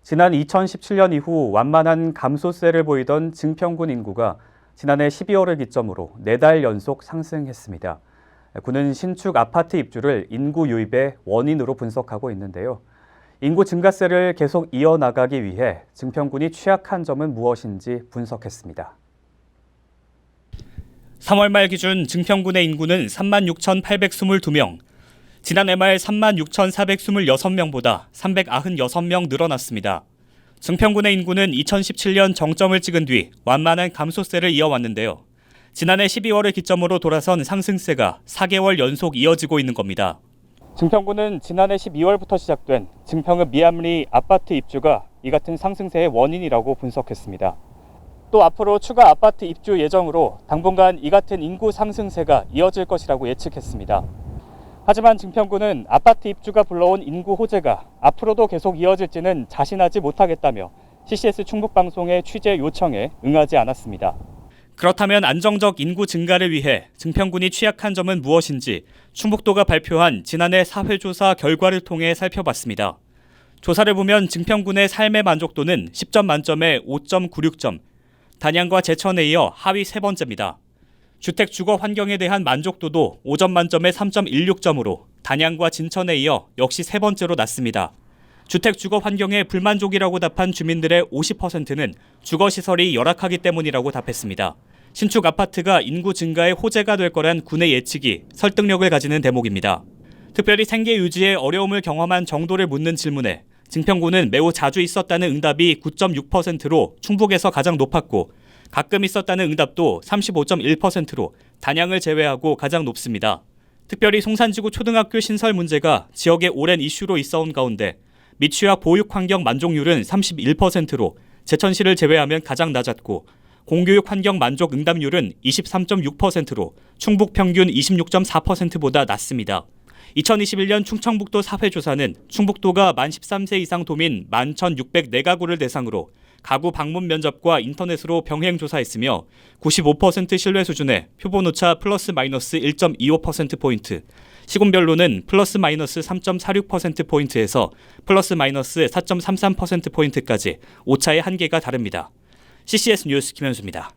지난 2017년 이후 완만한 감소세를 보이던 증평군 인구가 지난해 12월을 기점으로 4달 연속 상승했습니다. 군은 신축 아파트 입주를 인구 유입의 원인으로 분석하고 있는데요. 인구 증가세를 계속 이어나가기 위해 증평군이 취약한 점은 무엇인지 분석했습니다. 3월 말 기준 증평군의 인구는 36,822명, 지난해 말 36,426명보다 396명 늘어났습니다. 증평군의 인구는 2017년 정점을 찍은 뒤 완만한 감소세를 이어왔는데요. 지난해 12월을 기점으로 돌아선 상승세가 4개월 연속 이어지고 있는 겁니다. 증평군은 지난해 12월부터 시작된 증평읍 미암리 아파트 입주가 이 같은 상승세의 원인이라고 분석했습니다. 또 앞으로 추가 아파트 입주 예정으로 당분간 이 같은 인구 상승세가 이어질 것이라고 예측했습니다. 하지만 증평군은 아파트 입주가 불러온 인구 호재가 앞으로도 계속 이어질지는 자신하지 못하겠다며 CCS 충북방송의 취재 요청에 응하지 않았습니다. 그렇다면 안정적 인구 증가를 위해 증평군이 취약한 점은 무엇인지 충북도가 발표한 지난해 사회조사 결과를 통해 살펴봤습니다. 조사를 보면 증평군의 삶의 만족도는 10점 만점에 5.96점, 단양과 제천에 이어 하위 3번째입니다. 주택 주거 환경에 대한 만족도도 5점 만점에 3.16점으로 단양과 진천에 이어 역시 3번째로 낮습니다. 주택 주거 환경에 불만족이라고 답한 주민들의 50%는 주거시설이 열악하기 때문이라고 답했습니다. 신축 아파트가 인구 증가의 호재가 될 거란 군의 예측이 설득력을 가지는 대목입니다. 특별히 생계 유지에 어려움을 경험한 정도를 묻는 질문에 증평군은 매우 자주 있었다는 응답이 9.6%로 충북에서 가장 높았고 가끔 있었다는 응답도 35.1%로 단양을 제외하고 가장 높습니다. 특별히 송산지구 초등학교 신설 문제가 지역의 오랜 이슈로 있어온 가운데 미취학 보육 환경 만족률은 31%로 제천시를 제외하면 가장 낮았고 공교육 환경 만족 응답률은 23.6%로 충북 평균 26.4%보다 낮습니다. 2021년 충청북도 사회조사는 충북도가 만 13세 이상 도민 11,604가구를 대상으로 가구 방문 면접과 인터넷으로 병행 조사했으며 95% 신뢰 수준의 표본오차 플러스 마이너스 1.25%포인트, 시군별로는 플러스 마이너스 3.46%포인트에서 플러스 마이너스 4.33%포인트까지 오차의 한계가 다릅니다. CCS 뉴스 김현수입니다.